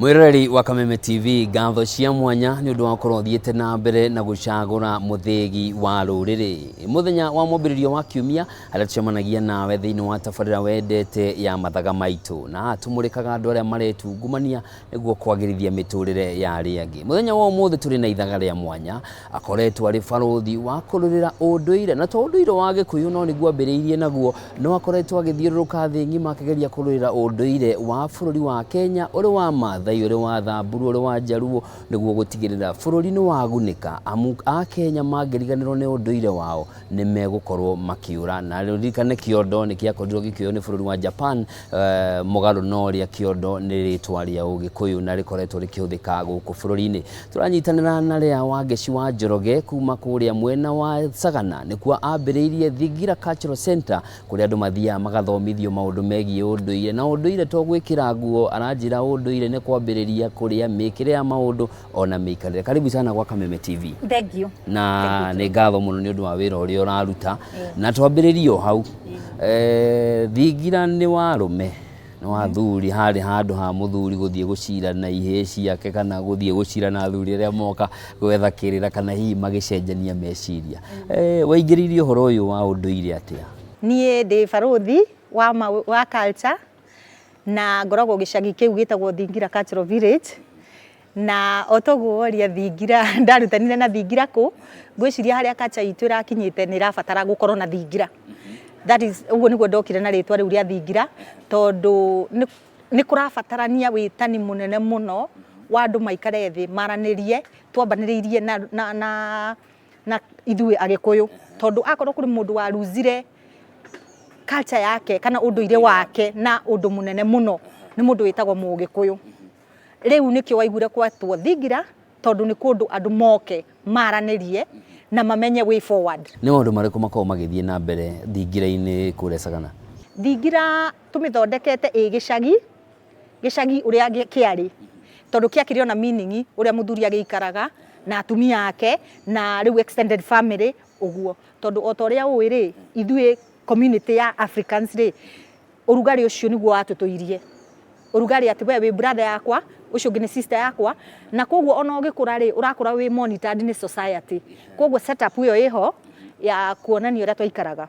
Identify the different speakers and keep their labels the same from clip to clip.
Speaker 1: Mwirori wa Kameme TV gatho cia mwanya ni undu wa korwo thiete na mbere na gucagura muthegi wa ruriri muthenya wa mwambiririo wa kiumia aria tucemanagia nawe thiini wa tabarira wendete ya Mathaga Maitu na tumurikaga andu aria maretungumania niguo kwagirithia miturire ya aria angi. Muthenya wa umuthi turi na ithaga ria mwanya akoretwo ari barothi wa kururira unduire na to unduire wa Gikuyu no niguo ambiriirie naguo no akoretwo agithiururuka thi ngima akigeria kururira unduire wa bururi wa Kenya uri wa Mathaai uri wa Thamburu uri wa Njaruo niguo gutigirira bururi ni wagunika amu a Kenya mangiriganirwo ni unduire wao ni megukorwo makiura na ririkane kiondo ni kiakorirwo gikio ni bururi wa Japan mugaru no ria kiondo ni ritwa ria Ugikuyu na rikoretwo rikihuthika guku bururi-ini. Turanyitanira na Leah wa Ngeci wa Njoroge kuma kuria mwena wa Sagana nikuo ambiriirie Thingira Cultural Center kuria andu mathia magathomithio maundu megie unduire na unduire to gwikira nguo aranjira unduire ni kwambiriria kuria mikire ya maundu ona miikarire. Karibu sana kwa Kameme TV.
Speaker 2: Thank you.
Speaker 1: Na ni ngatho muno ni undu wa wira uria uraruta na twambiririo hau Thingira ni warume no athuri hari handu ha muthuri guthie gucira na ihee ciake kana guthie gucira na athuri aria moka gwetha kirira kana hihi magicenjania meciria. Waingiririe horo uyu wa unduire atia?
Speaker 2: Nie ndi barothi wa culture na ngoragwo gicagi kiu gitagwo Thingira Cultural Village na otoguoria Thingira ndarutanire na Thingira ku ngwiciria haria culture itu irakinyite ni rabatara gukorwo na Thingira. That is uguo niguo ndokire na ritwa riu ria Thingira tondu ni kurabatarania witani munene muno wa andu maikare thi maranirie twambaniririe na ithui Agikuyu tondu akorwo kuri mundu wa ruzire culture yake kana unduire wake na undu munene muno ni mundu witagwo Mugikuyu. Riu nikio waigure kwatwo Thingira tondu ni kundu andu moke maranirie na mamenye way forward.
Speaker 1: Ni maundu mariku makorwo magithie na mbere Thingira-ini kuria Sagana?
Speaker 2: Thingira tumithondekete gicagi uria kiari tondu kiakirio na meaning uria muthuri agiikaraga na atumia yake na riu extended family uguo tondu otoria uiri ithui community ya Africans ri urugari ucio niguo atutuirie urugari ati we brother yakwa ucio ngine sister yakwa na koguo ona ugikura ri urakura wi monitored ni society koguo setup iyo iho ya kuonania uria twaikaraga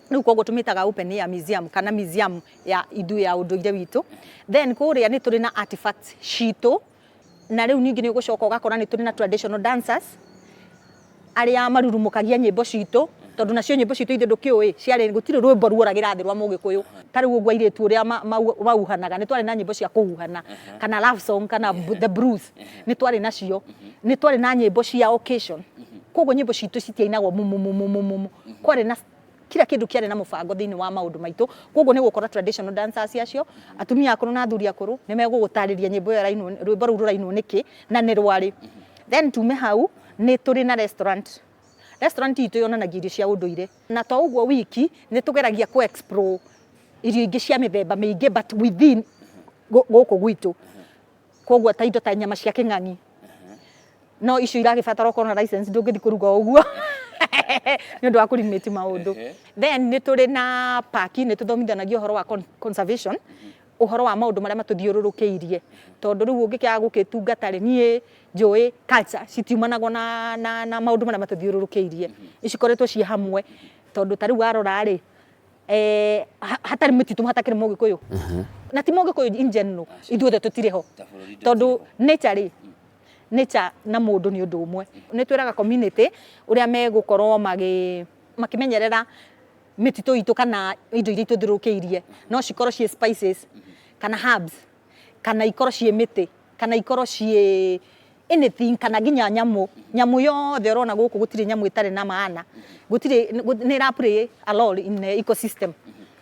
Speaker 2: riu koguo tumitaga open air museum kana museum ya ithui ya unduire witu then kuria ni turi na artifacts citu na riu ningi ni gucoka ugakora ni turi na traditional dancers aria marurumukagia nyimbo citu tondu nacio nyimbo citu ithe ndukiui ciari gutiri rwimbo ruoragira thi rwa Mugikuyu tari uguo airetu uria mauhanaga ni twari na nyimbo cia kuhuhana kana love song kana the blues ni twari nacio ni twari na nyimbo cia occasion koguo nyimbo citu citiainagwo mumu kwari na kila kindu kiari na mubango thiini wa maundu maitu koguo ni gukora traditional dancers acio atumia akuru na athuri akuru ni megugutariria nyimbo ya raino rwimbo ru raino niki na ni rwari. Then tume hau ni turi na restaurant itu yonanagia irio cia unduire na to uguo wiki ni tugeragia ku explore irio ingi cia mithemba mingi but within guku gwitu koguo ta indo ta nyama cia king'ang'i no icio iragibatara ukorwo na license ndungithi kuruga uguo ni undu wa kulimit maundu. Then ni turi na park ni tuthomithanagia uhoro wa conservation uhoro wa maundu maria matuthiururukiirie tondu riu ungikiaga gukitungata ri nie njui culture citiumanagwo na maundu maria matuthiururukiirie icikoretwo ci hamwe tondu tari warora ri hatari mititu hatakire Mugikuyu na ti Mugikuyu in general ithuothe tutiriho tondu nature na mundu ni undu umwe ni twiraga community uria megukorwo makimenyerera mititu itu kana indo iria tuthiururukiirie no cikorwo ci spices kana herbs kana ikorwo ci miti kana ikorwo ci anything kana ginya nyamu yothe urona guku gutiri nyamu itari na maana gutiri ni ra play a role in the ecosystem.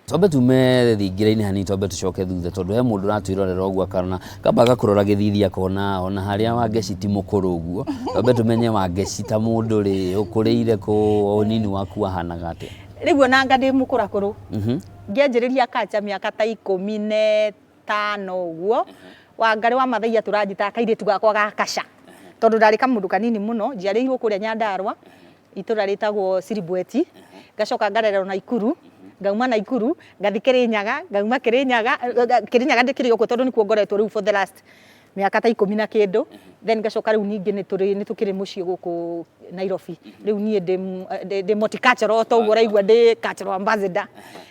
Speaker 1: Tobe tume Thingira-ini hani tobe tucoke thutha tondu he mundu ratwirorera uguo akarona kambaga kurora githithi akona ona haria wa Ngeci ti mukuru uguo tobe tumenye wa Ngeci ta mundu ri ukuriire ku onini waku ahanaga atia?
Speaker 2: Riu onanga ndi mukurakuru ngianjiriria culture miaka ta 15 uguo Wangari wa Mathaai turajita kairitu gakwa gakaca tondu ndari kamundu kanini muno njiarirwo kuria Nyandarua itura ritagwo Siribweti gacoka ngarererwo na Ikuru ngauma na Ikuru ngathi Kirinyaga ngauma Kirinyaga ndikiri guko tondu ni kuongoretwo riu for the last miaka ta 10 na kindu then gacoka riu ningi ni tukiri mucii guku Nairobi riu nie de multicultural to uguo raigua de cultural ambassador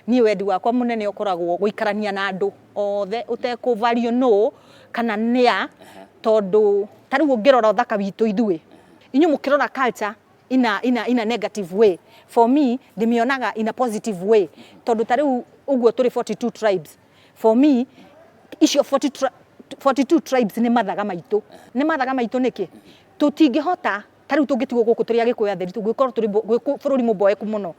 Speaker 2: nie wendi wakwa munene ukoragwo guikarania na andu othe utekuvario no kana nia tondu tariu ungirora uthaka witu ithui inyu mukirora culture in a negative way. For me, ndimionaga in a positive way. Tondu tariu uguo turi 42 tribes. For me, icio 42 tribes ni Mathaga Maitu. Ni Mathaga Maitu niki? Tutingihota tariu tungitigo guku turi agikuya theri tungikoro turi bururi muboeku muno.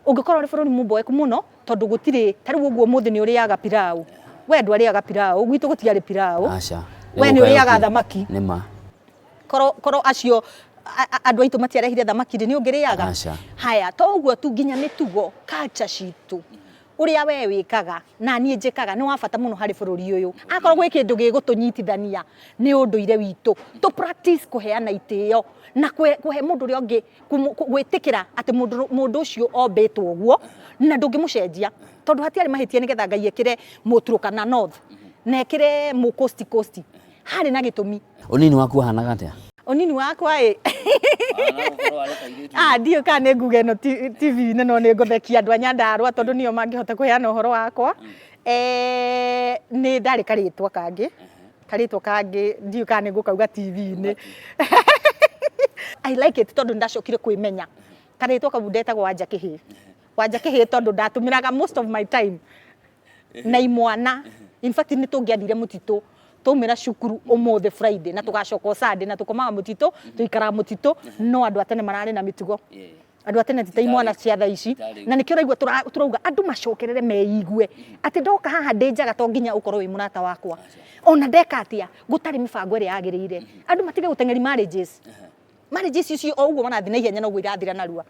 Speaker 2: Ungikoro ri bururi muboeku muno tondu gutiri tariu uguo muthi ni uriaga pilau. We ndwariaga pilau, gwitu gutiari pilau.
Speaker 1: Acha.
Speaker 2: We ni uriaga thamaki.
Speaker 1: Nima.
Speaker 2: Koro acio andu aitu matiarehire thamaki ni ungiriaga. Haya to uguo tu nginya mitugo culture citu uria we wikaga na nie njikaga ni wa bata muno hari bururi uyu akorwo gwi kindu gigutunyitithania ni unduire witu to practice kuheana itio na kuhe mundu uri ongi gwitikira ati mundu ucio ombetwo uguo na ndungimucenjia tondu hatiari mahitie nigetha Ngai ekire Muturuka na North na ekire mu coast hari na gitumi.
Speaker 1: Unini waku hanaga atia?
Speaker 2: Onini wakwa ndio kana nguge no TV no ni nguthekia andu Nyandarua tondu nio mangihota kuheana uhoro wakwa. Ni ndari karitwa kangi ndio kana ngukauga TV ni. I like it tondu ndacokire kwimenya karitwa kau ndetagwo Wanja Kihi tondu ndatumiraga most of my time na imwana. In fact ni tungiathire mutitu tumira cukuru umuthi Friday na tugacoka Sunday na tukomaga mutito tuikara mutito no andu atene marari na mitugo andu atene titaimwana cia tha ici na nikio raigua turauga andu macokerere meigue ati ndoka haha ndenjaga to nginya ukorwo wi munata wakwa ona ndeka atia gutari mibango iri yagirire andu matige gutengeri marriages icio o uguo marathi na ihenya no guo irathira narua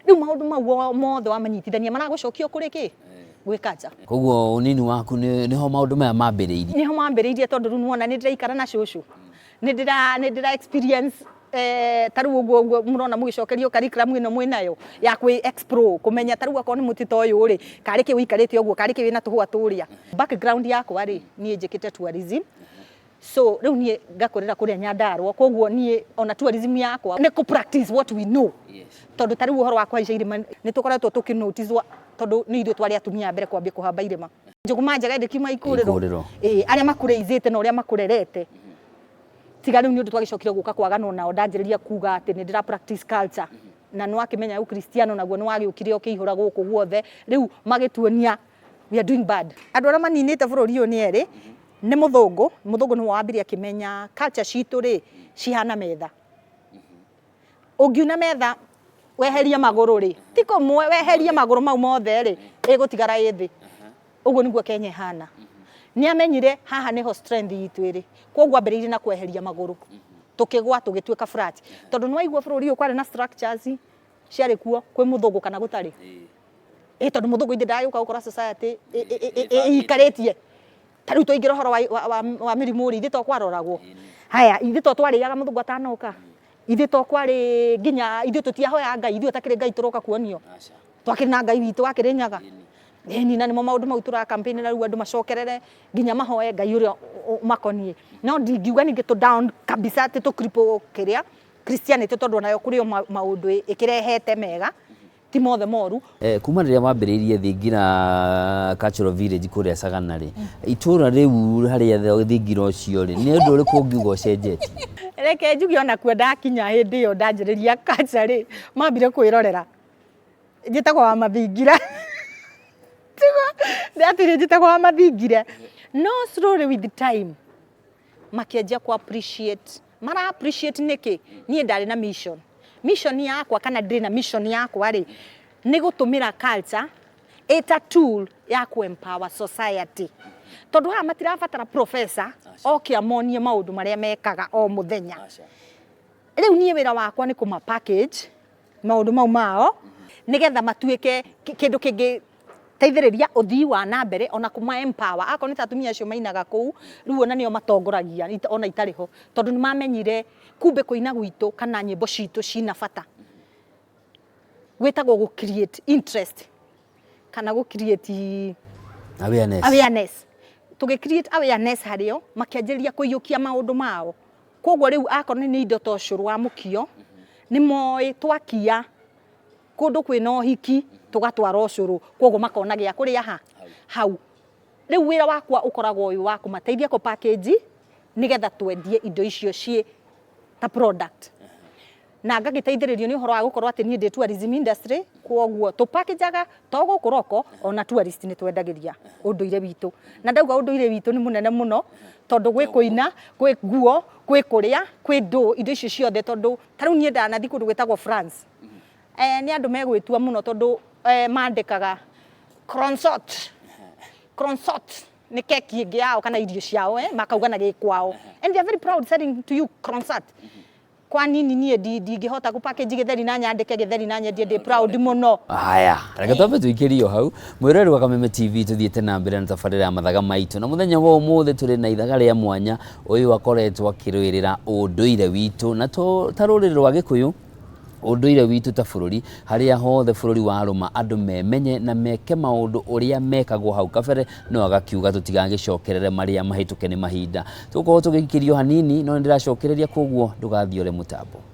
Speaker 2: riu maundu mau mothe wamanyitithania maragucokio kuri ki gwikaja
Speaker 1: koguo unini waku niho maundu maya mambiriirie
Speaker 2: niho mambiriirie tondu riu nuona ni ndiraikara na cucu ni ndira experience tariu uguo murona mugicokerio curriculum ino mwinayo ya kwi explore kumenya tariu akoni ni mutito uyu ri kari ki wikarite uguo kari ki wina tuhua turia background yakwa ri nie njikite tourism so riu nie ngakorera kuria Nyandarua koguo nie ona tourism yakwa ni ku practice what we know tondu tariu uhoro wakwa ica irima ni tukoretwo tukinotizwa tondu ni ithu twari atumia mbere kwambia kuhamba irima njuguma njaga ndikima ikuriro aria makureizite na uria makurerete tiga riu ni undu twagicokire guka kwagana nao ndanjiriria kuga ati ni ndira practice culture na no akimenya u Kristiano naguo ni wagiukire ukihura guku guothe riu magituonia we are doing bad andu aria maninite bururi uyu ni eri ni muthungu ni wambiria akimenya culture citu ri cihana metha ungiuna metha weheria maguru ri tiko mwe weheria maguru mau mothe ri igutigara ithi uguo niguo Kenya hana ni amenyire haha niho strength yitu iri koguo ambiriire na kweheria maguru tukigwa tugituika flat tondu ni waigua bururi uyu kwari na structures ciari kuo kwi muthungu kana gutari tondu muthungu indi ndayuka ukora society ikaritie tariu tuingira horo wa mirimu ri ithito kwaroragwo haya ithito twariaga muthungu atanoka ithito kwari nginya ithu tutiahoya Ngai ithu takire Ngai turoka kuonio twakiri na Ngai witu wakiri nyaga ni na nimo maundu mau tura campaign na riu andu macokerere nginya mahoye Ngai uria makonie no ndingiuga ningi to down kabisa ati to cripple kiria Christianity tondu nayo kuri maundu ikirehete mega ti mothe moru
Speaker 1: kuma riria wambiriirie thingira cultural village kuria Sagana ri itura riu haria thingira ucio ri ni undu uriku ungiuga ucenjetie
Speaker 2: reke njugi ona kuo ndakinya hindi iyo ndanjiriria culture ri mambire kwirorera njitagwo wa mathingira ndatire njitagwo wa mathingire no slowly with the time makianjia ku appreciate mara appreciate niki nie ndari na mission yakwa kana ndiri na mission yakwa ri ni gutumira culture eta tool ya ku empower society tondu ha matirabatara professor oke amonie maundu maria mekaga o muthenya riu nie wira wakwa ni kuma package maundu mau mao nigetha matuike kindu kingi teithiriria uthii wa na mbere ona kuma empower akoni tatumia acio mainaga kuu riu ona nio matongoragia ona itariho tondu ni mamenyire kumbe kuina gwitu kana nyimbo citu cina bata gwetagwo gu create interest kana gu create
Speaker 1: awareness
Speaker 2: tugi create awareness hario makianjiria kuiyukia maundu mao koguo riu akorwo ni indo to curu wa mukio ni moi twakia kundu kwina uhiki tugatwara curu koguo makona gia kuria hau riu wira wakwa ukoragwo uyu wa kumateithia ko package nigetha twendie indo icio cie ta product na ngagiteithĩrĩrio ni uhoro wa gukorwo ati ni ndi tourism industry koguo tu packageaga to gukuroko ona tourist ni twendagiria unduire witu na ndauga unduire witu ni munene muno tondu gwi kuina gwi nguo gwi kuria gwi ndu indo icio ciothe tondu tariu ni ndanathi kundu gwitagwo France ni andu megwitua muno tondu mandikaga croissant ni keki ingi yao kana irio ciao makauga na gikwao and they are very proud selling to you croissant kwa nini nie ndingihota ku package githeri na nyandike githeri na nyendie ndi proud muno.
Speaker 1: Haya reke twambe tuikirio hau mwirori wa Kameme TV tuthiete na mbere na tabarira ya Mathaga Maitu na muthenya wa umuthi turi na ithaga ria mwanya uyu akoretwo akirwirira unduire witu na tarurire rwa Gikuyu unduire witu ta bururi haria hothe bururi wa ruma andu memenye na meke maundu uria mekagwo hau kabere no agakiuga tutigagicokerere maria mahituke ni mahinda tuko tugikirio hanini no ndiracokereria koguo ndugathiore mutambo.